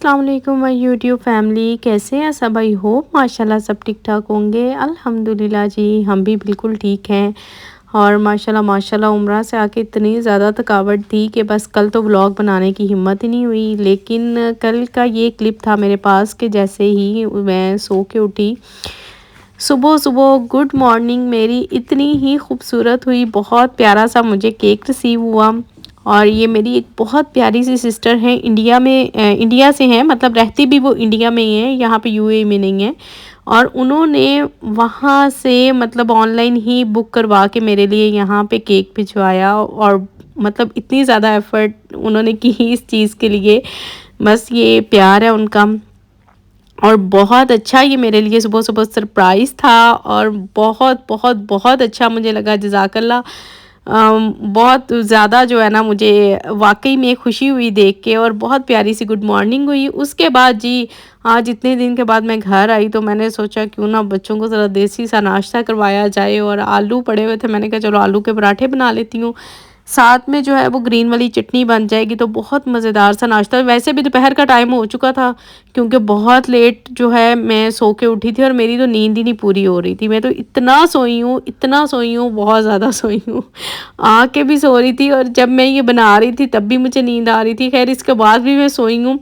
अस्सलाम वालेकुम my YouTube family, कैसे हैं सब। आई होप माशाल्लाह सब ठीक ठाक होंगे। अल्हम्दुलिल्लाह जी, हम भी बिल्कुल ठीक हैं। और माशाल्लाह माशाल्लाह उम्रा से आके इतनी ज़्यादा थकावट थी कि बस कल तो व्लॉग बनाने की हिम्मत ही नहीं हुई। लेकिन कल का ये क्लिप था मेरे पास कि जैसे ही मैं सो के उठी, सुबह सुबह गुड मॉर्निंग मेरी इतनी ही खूबसूरत हुई। बहुत प्यारा सा मुझे केक रिसीव हुआ। और ये मेरी एक बहुत प्यारी सी सिस्टर है, इंडिया में इंडिया से हैं, मतलब रहती भी वो इंडिया में ही है, यहाँ पे यूएई में नहीं है। और उन्होंने वहाँ से मतलब ऑनलाइन ही बुक करवा के मेरे लिए यहाँ पे केक भिजवाया। और मतलब इतनी ज़्यादा एफ़र्ट उन्होंने की इस चीज़ के लिए, बस ये प्यार है उनका। और बहुत अच्छा ये मेरे लिए सुबह सुबह सरप्राइज़ था और बहुत बहुत बहुत अच्छा मुझे लगा। जज़ाकल्लाह। बहुत ज़्यादा जो है ना, मुझे वाक़ई में खुशी हुई देख के और बहुत प्यारी सी गुड मॉर्निंग हुई। उसके बाद जी, आज इतने दिन के बाद मैं घर आई तो मैंने सोचा क्यों ना बच्चों को ज़रा देसी सा नाश्ता करवाया जाए। और आलू पड़े हुए थे, मैंने कहा चलो आलू के पराठे बना लेती हूँ, साथ में जो है वो ग्रीन वाली चटनी बन जाएगी, तो बहुत मज़ेदार सा नाश्ता। वैसे भी दोपहर का टाइम हो चुका था, क्योंकि बहुत लेट जो है मैं सो के उठी थी और मेरी तो नींद ही नहीं पूरी हो रही थी। मैं तो इतना सोई हूँ, बहुत ज़्यादा सोई हूँ। आके भी सो रही थी और जब मैं ये बना रही थी तब भी मुझे नींद आ रही थी। खैर इसके बाद भी मैं सोई हूँ।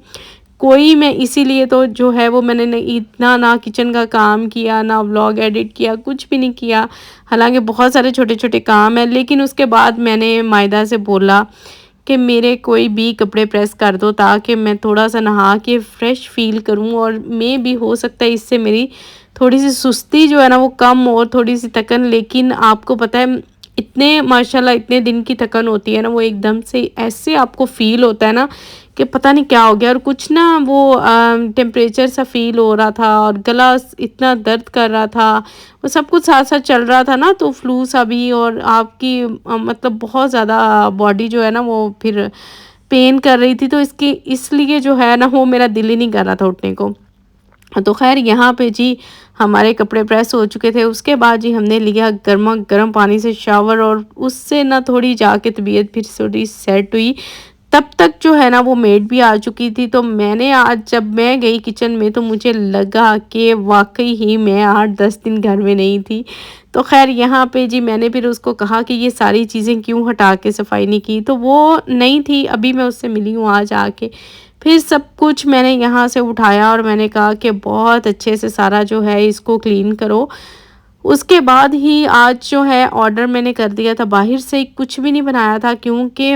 कोई मैं इसीलिए तो जो है वो मैंने इतना ना किचन का काम किया, ना व्लॉग एडिट किया, कुछ भी नहीं किया। हालांकि बहुत सारे छोटे छोटे काम हैं, लेकिन उसके बाद मैंने मायदा से बोला कि मेरे कोई भी कपड़े प्रेस कर दो ताकि मैं थोड़ा सा नहा के फ़्रेश फ़ील करूं। और मैं भी हो सकता है इससे मेरी थोड़ी सी सुस्ती जो है ना वो कम और थोड़ी सी थकन। लेकिन आपको पता है, इतने माशाल्लाह इतने दिन की थकन होती है ना, वो एकदम से ऐसे आपको फ़ील होता है ना कि पता नहीं क्या हो गया। और कुछ ना वो टेम्परेचर सा फ़ील हो रहा था और गला इतना दर्द कर रहा था। वो सब कुछ साथ साथ चल रहा था ना, तो फ्लू सा भी। और आपकी मतलब बहुत ज़्यादा बॉडी जो है ना वो फिर पेन कर रही थी, तो इसकी इसलिए जो है ना वो मेरा दिल ही नहीं कर रहा था उठने को। तो ख़ैर यहाँ पे जी हमारे कपड़े प्रेस हो चुके थे। उसके बाद जी हमने लिया गर्मा गर्म पानी से शावर और उससे ना थोड़ी जाके तबीयत फिर थोड़ी सेट हुई। तब तक जो है ना वो मेड भी आ चुकी थी। तो मैंने आज जब मैं गई किचन में तो मुझे लगा कि वाक़ई ही मैं 8-10 दिन घर में नहीं थी। तो ख़ैर यहाँ पे जी मैंने फिर उसको कहा कि ये सारी चीज़ें क्यों हटा के सफाई नहीं की, तो वो नहीं थी। अभी मैं उससे मिली हूँ आज आके। फिर सब कुछ मैंने यहाँ से उठाया और मैंने कहा कि बहुत अच्छे से सारा जो है इसको क्लीन करो। उसके बाद ही आज जो है ऑर्डर मैंने कर दिया था बाहर से, कुछ भी नहीं बनाया था क्योंकि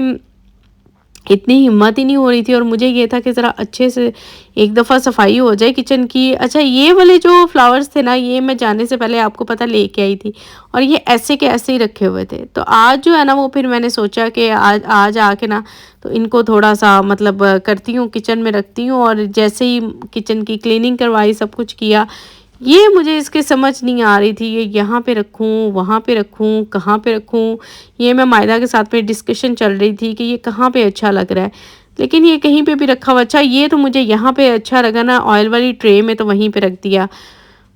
इतनी हिम्मत ही नहीं हो रही थी। और मुझे ये था कि ज़रा अच्छे से एक दफ़ा सफाई हो जाए किचन की। अच्छा, ये वाले जो फ्लावर्स थे ना, ये मैं जाने से पहले आपको पता लेके आई थी और ये ऐसे के ऐसे ही रखे हुए थे। तो आज जो है ना वो फिर मैंने सोचा कि आज आज आके ना तो इनको थोड़ा सा मतलब करती हूँ, किचन में रखती हूँ। और जैसे ही किचन की क्लीनिंग करवाई, सब कुछ किया, ये मुझे इसकी समझ नहीं आ रही थी, ये यहाँ पे रखूँ, वहाँ पे रखूँ, कहाँ पे रखूँ। ये मैं मायदा के साथ में डिस्कशन चल रही थी कि ये कहाँ पे अच्छा लग रहा है। लेकिन ये कहीं पे भी रखा हुआ अच्छा, ये तो मुझे यहाँ पे अच्छा लगा ना, ऑयल वाली ट्रे में, तो वहीं पे रख दिया।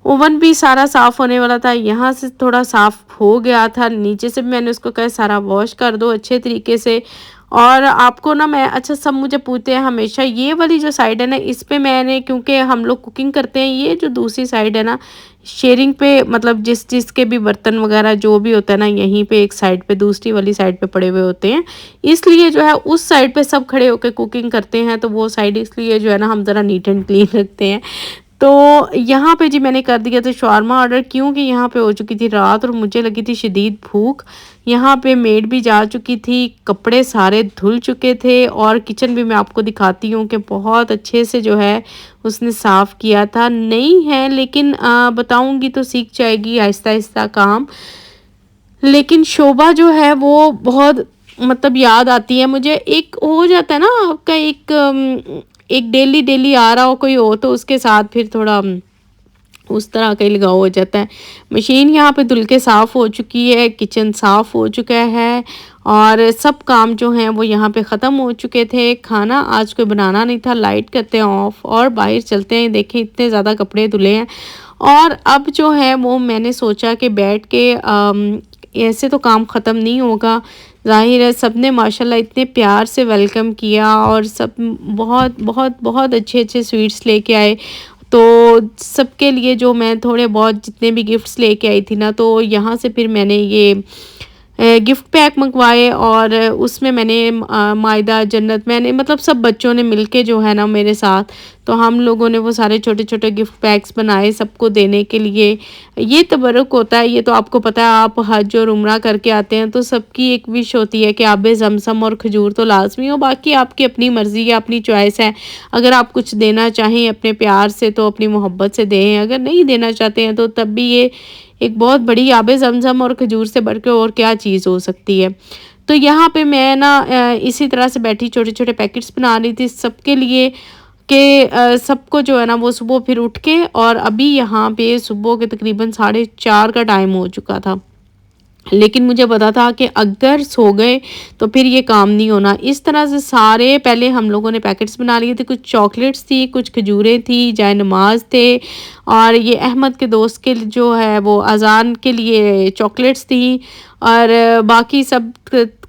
ओवन भी सारा साफ़ होने वाला था, यहाँ से थोड़ा साफ़ हो गया था, नीचे से भी मैंने उसको कहा सारा वॉश कर दो अच्छे तरीके से। और आपको ना मैं अच्छा, सब मुझे पूछते हैं हमेशा, ये वाली जो साइड है ना इस पे मैंने, क्योंकि हम लोग कुकिंग करते हैं, ये जो दूसरी साइड है ना शेयरिंग पे, मतलब जिस जिसके भी बर्तन वगैरह जो भी होता है ना, यहीं पे एक साइड पे दूसरी वाली साइड पे पड़े हुए होते हैं। इसलिए जो है उस साइड पे सब खड़े होकर कुकिंग करते हैं, तो वो साइड इसलिए जो है ना हम ज़रा नीट एंड क्लीन रखते हैं। तो यहाँ पे जी मैंने कर दिया था शॉर्मा ऑर्डर, क्योंकि यहाँ पे हो चुकी थी रात और मुझे लगी थी शदीद भूख। यहाँ पे मेड भी जा चुकी थी, कपड़े सारे धुल चुके थे और किचन भी मैं आपको दिखाती हूँ कि बहुत अच्छे से जो है उसने साफ़ किया था। नहीं है लेकिन बताऊँगी तो सीख जाएगी आहिस्ता आहिस्ता काम। लेकिन शोभा जो है वो बहुत मतलब याद आती है मुझे। एक हो जाता है ना आपका एक डेली डेली आ रहा हो कोई हो, तो उसके साथ फिर थोड़ा उस तरह का ही लगाव हो जाता है। मशीन यहाँ पे धुल के साफ़ हो चुकी है, किचन साफ़ हो चुका है और सब काम जो हैं वो यहाँ पे ख़त्म हो चुके थे। खाना आज कोई बनाना नहीं था, लाइट करते हैं ऑफ और बाहर चलते हैं। देखें इतने ज़्यादा कपड़े धुले हैं। और अब जो है वो मैंने सोचा कि बैठ के ऐसे तो काम ख़त्म नहीं होगा, ज़ाहिर है सब ने माशाल्लाह इतने प्यार से वेलकम किया और सब बहुत बहुत बहुत अच्छे-अच्छे स्वीट्स लेके आए। तो सबके लिए जो मैं थोड़े बहुत जितने भी गिफ्ट्स लेके आई थी ना, तो यहाँ से फिर मैंने ये गिफ्ट पैक मंगवाए और उसमें मैंने मायदा जन्नत मैंने मतलब सब बच्चों ने मिलके जो है ना मेरे साथ, तो हम लोगों ने वो सारे छोटे-छोटे गिफ्ट पैक्स बनाए सबको देने के लिए। ये तबरुक होता है, ये तो आपको पता है, आप हज और उम्रा करके आते हैं तो सबकी एक विश होती है कि आबे ज़मज़म और खजूर तो लाज़मी हो, बाकी आपकी अपनी मर्ज़ी है, अपनी चॉइस है। अगर आप कुछ देना चाहें अपने प्यार से तो अपनी मोहब्बत से दें, अगर नहीं देना चाहते हैं तो तब भी ये एक बहुत बड़ी आबे ज़मज़म और खजूर से बढ़ के और क्या चीज़ हो सकती है। तो यहाँ पे मैं ना इसी तरह से बैठी छोटे-छोटे पैकेट्स बना रही थी सबके लिए कि सबको जो है ना वो सुबह फिर उठ के, और अभी यहाँ पे सुबह के तकरीबन 4:30 का टाइम हो चुका था। लेकिन मुझे पता था कि अगर सो गए तो फिर ये काम नहीं होना। इस तरह से सारे पहले हम लोगों ने पैकेट्स बना लिए थे, कुछ चॉकलेट्स थी, कुछ खजूरें थी, जाए नमाज़ थे, और ये अहमद के दोस्त के जो है वो अज़ान के लिए चॉकलेट्स थी, और बाकी सब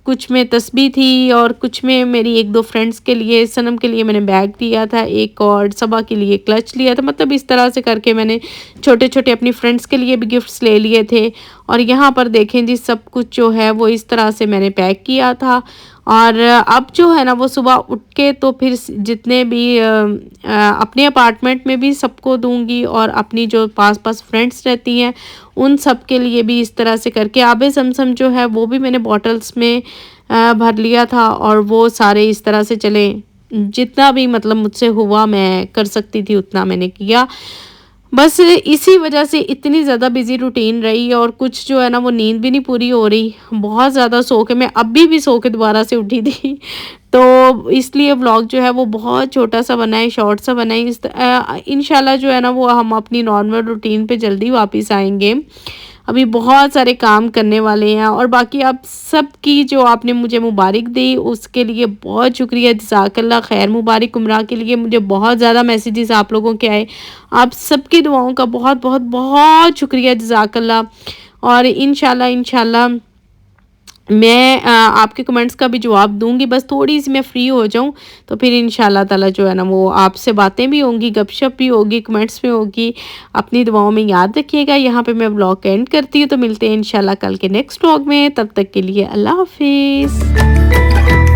कुछ में तस्बीह थी, और कुछ में मेरी 1-2 फ्रेंड्स के लिए, सनम के लिए मैंने बैग लिया था एक, और सबा के लिए क्लच लिया था। मतलब इस तरह से करके मैंने छोटे-छोटे अपनी फ्रेंड्स के लिए भी गिफ्ट्स ले लिए थे। और यहाँ पर देखें जी सब कुछ जो है वो इस तरह से मैंने पैक किया था। और अब जो है ना वो सुबह उठ के तो फिर जितने भी अपने अपार्टमेंट में भी सबको दूंगी, और अपनी जो पास-पास फ्रेंड्स रहती हैं उन सब के लिए भी इस तरह से करके आबे ज़मज़म जो है वो भी मैंने बॉटल्स में भर लिया था, और वो सारे इस तरह से चले जितना भी मतलब मुझसे हुआ मैं कर सकती थी उतना मैंने किया। बस इसी वजह से इतनी ज़्यादा बिज़ी रूटीन रही, और कुछ जो है ना वो नींद भी नहीं पूरी हो रही, बहुत ज़्यादा सो के मैं अभी भी सो के दोबारा से उठी थी। तो इसलिए व्लॉग जो है वो बहुत छोटा-सा बना है, शॉर्ट सा बना है। इंशाल्लाह जो है ना वो हम अपनी नॉर्मल रूटीन पे जल्दी वापस आएँगे। अभी बहुत सारे काम करने वाले हैं, और बाकी आप सबकी जो आपने मुझे मुबारक दी उसके लिए बहुत शुक्रिया, जज़ाकल्लाह खैर। मुबारक उम्रा के लिए मुझे बहुत ज़्यादा मैसेजेस आप लोगों के आए, आप सबकी दुआओं का बहुत बहुत बहुत शुक्रिया, जज़ाकल्लाह। और इंशाल्लाह इंशाल्लाह मैं आपके कमेंट्स का भी जवाब दूँगी, बस थोड़ी-सी मैं फ्री हो जाऊँ तो फिर इंशाल्लाह ताला जो है ना वो आपसे बातें भी होंगी, गपशप भी होगी, कमेंट्स भी होगी। अपनी दुआओं में याद रखिएगा। यहाँ पे मैं व्लॉग एंड करती हूँ, तो मिलते हैं इंशाल्लाह कल के नेक्स्ट व्लॉग में। तब तक के लिए अल्लाह हाफ़िज़।